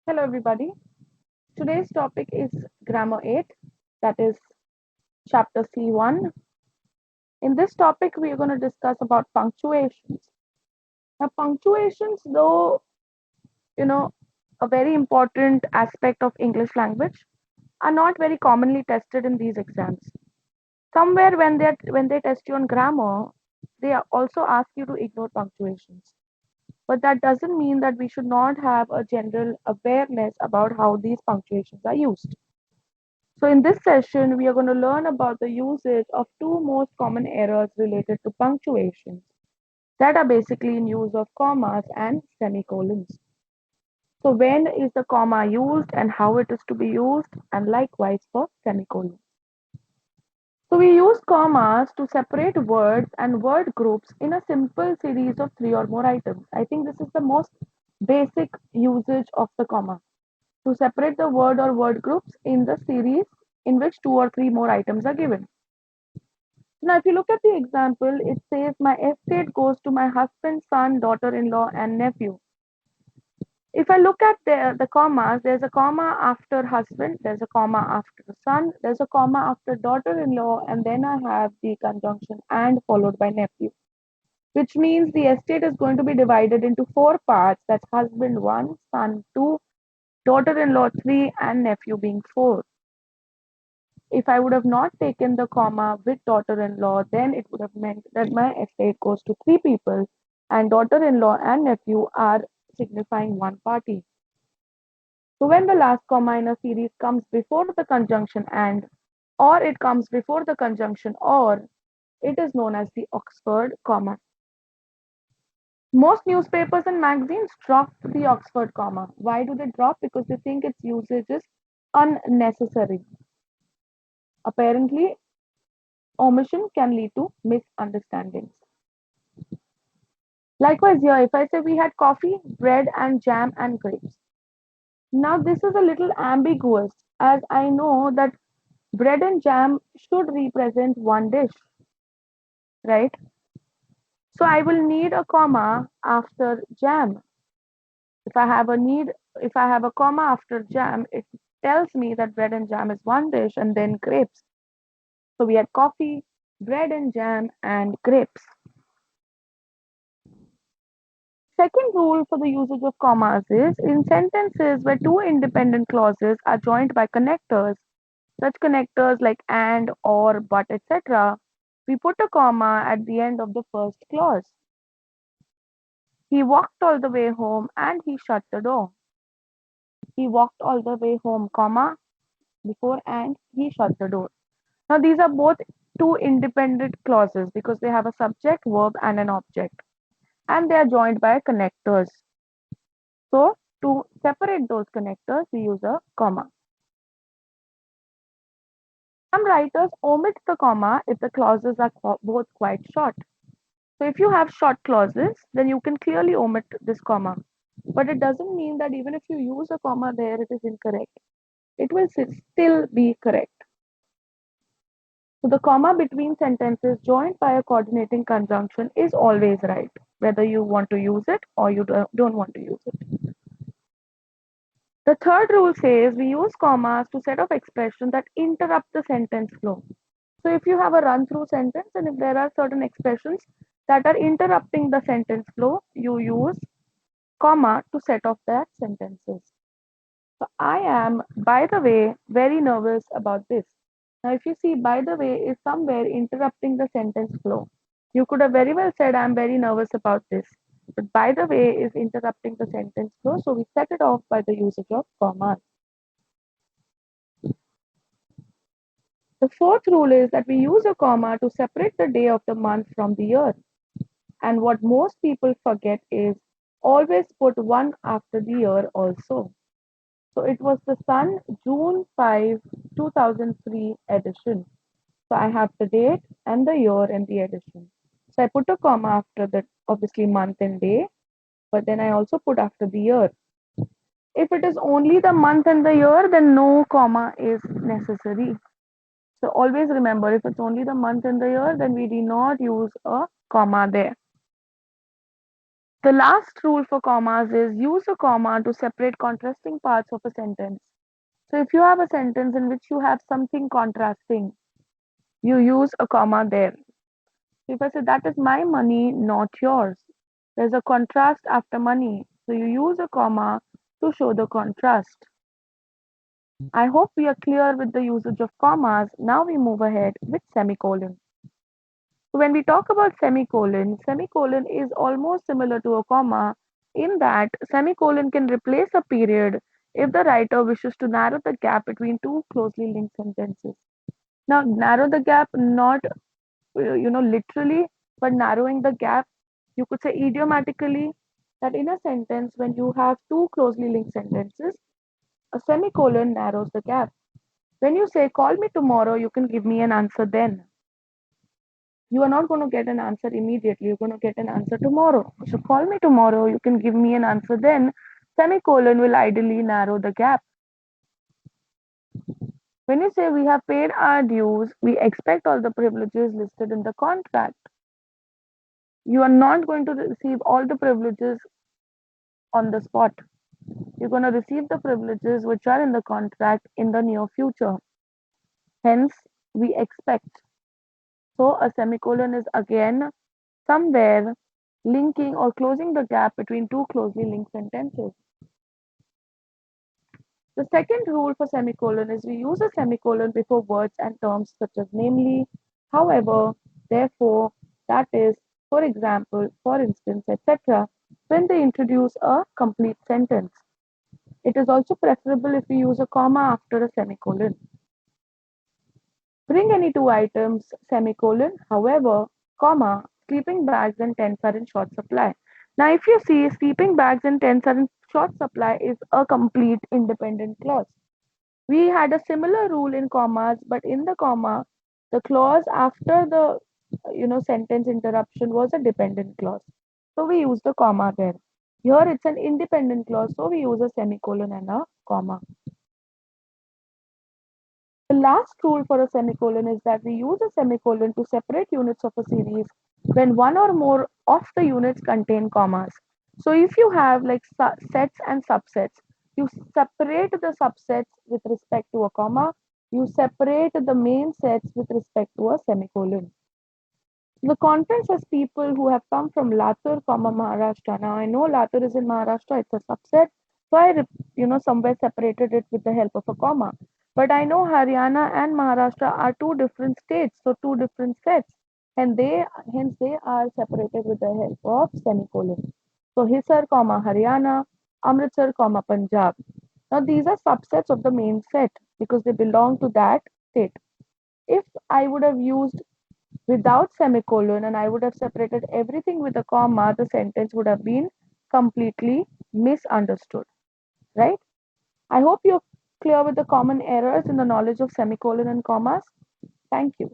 Hello, everybody. Today's topic is Grammar 8, that is Chapter C1. In this topic, we are going to discuss about punctuations. Now, punctuations, though, you know, a very important aspect of English language, are not very commonly tested in these exams. Somewhere when they test you on grammar, they also ask you to ignore punctuations. But that doesn't mean that we should not have a general awareness about how these punctuations are used. So in this session, we are going to learn about the usage of two most common errors related to punctuations that are basically in use of commas and semicolons. So when is the comma used and how it is to be used, and likewise for semicolons. So we use commas to separate words and word groups in a simple series of three or more items. I think this is the most basic usage of the comma, to separate the word or word groups in the series in which two or three more items are given. Now, if you look at the example, it says my estate goes to my husband, son, daughter-in-law, and nephew. If I look at the commas, there's a comma after husband, there's a comma after son, there's a comma after daughter-in-law, and then I have the conjunction and followed by nephew, which means the estate is going to be divided into four parts. That's husband one, son two, daughter-in-law three, and nephew being four. If I would have not taken the comma with daughter-in-law, then it would have meant that my estate goes to three people, and daughter-in-law and nephew are signifying one party. So when the last comma in a series comes before the conjunction and, or it comes before the conjunction or, it is known as the Oxford comma. Most newspapers and magazines drop the Oxford comma. Why do they drop? Because they think its usage is unnecessary. Apparently, omission can lead to misunderstandings. Likewise, here, if I say we had coffee, bread, and jam and grapes. Now, this is a little ambiguous as I know that bread and jam should represent one dish, right? So I will need a comma after jam. If I have a need, if I have a comma after jam, it tells me that bread and jam is one dish and then grapes. So we had coffee, bread and jam, and grapes. Second rule for the usage of commas is in sentences where two independent clauses are joined by connectors, such connectors like and, or, but, etc., we put a comma at the end of the first clause. He walked all the way home and he shut the door. He walked all the way home, comma, before and he shut the door. Now these are both two independent clauses because they have a subject, verb, and an object, and they are joined by connectors. So to separate those connectors, we use a comma. Some writers omit the comma if the clauses are both quite short. So if you have short clauses, then you can clearly omit this comma. But it doesn't mean that even if you use a comma there, it is incorrect. It will still be correct. So the comma between sentences joined by a coordinating conjunction is always right, whether you want to use it or you don't want to use it. The third rule says we use commas to set off expressions that interrupt the sentence flow. So if you have a run through sentence and if there are certain expressions that are interrupting the sentence flow, you use comma to set off that sentences. So I am, by the way, very nervous about this. Now, if you see, by the way, is somewhere interrupting the sentence flow. You could have very well said, I'm very nervous about this. But by the way is interrupting the sentence flow. So we set it off by the usage of commas. The fourth rule is that we use a comma to separate the day of the month from the year. And what most people forget is always put one after the year also. So it was the Sun June 5, 2003 edition. So I have the date and the year and the edition. So I put a comma after the obviously month and day, but then I also put after the year. If it is only the month and the year, then no comma is necessary. So always remember, if it's only the month and the year, then we do not use a comma there. The last rule for commas is use a comma to separate contrasting parts of a sentence. So if you have a sentence in which you have something contrasting, you use a comma there. So if I say that is my money, not yours, there's a contrast after money. So you use a comma to show the contrast. I hope we are clear with the usage of commas. Now we move ahead with semicolon. So when we talk about semicolon, semicolon is almost similar to a comma in that semicolon can replace a period if the writer wishes to narrow the gap between two closely linked sentences. Now, narrow the gap not literally, but narrowing the gap, you could say idiomatically that in a sentence when you have two closely linked sentences, a semicolon narrows the gap. When you say call me tomorrow, you can give me an answer then. You are not going to get an answer immediately. You're going to get an answer tomorrow. So call me tomorrow. You can give me an answer then. Semicolon will ideally narrow the gap. When you say we have paid our dues, we expect all the privileges listed in the contract. You are not going to receive all the privileges on the spot. You're going to receive the privileges which are in the contract in the near future. Hence, we expect. So, a semicolon is again somewhere linking or closing the gap between two closely linked sentences. The second rule for semicolon is we use a semicolon before words and terms such as namely, however, therefore, that is, for example, for instance, etc., when they introduce a complete sentence. It is also preferable if we use a comma after a semicolon. Bring any two items, semicolon, however, comma, sleeping bags and tents are in short supply. Now, if you see sleeping bags and tents are in short supply is a complete independent clause. We had a similar rule in commas, but in the comma, the clause after the sentence interruption was a dependent clause. So we use the comma there. Here it's an independent clause, so we use a semicolon and a comma. The last rule for a semicolon is that we use a semicolon to separate units of a series when one or more of the units contain commas. So if you have like sets and subsets, you separate the subsets with respect to a comma, you separate the main sets with respect to a semicolon. The conference has people who have come from Latur, Maharashtra. Now I know Latur is in Maharashtra; it's a subset, so I, somewhere separated it with the help of a comma. But I know Haryana and Maharashtra are two different states, so two different sets, and hence they are separated with the help of semicolon. So Hisar, Haryana, Amritsar, Punjab. Now these are subsets of the main set because they belong to that state. If I would have used without semicolon and I would have separated everything with a comma, the sentence would have been completely misunderstood, right? I hope you're clear with the common errors in the knowledge of semicolon and commas. Thank you.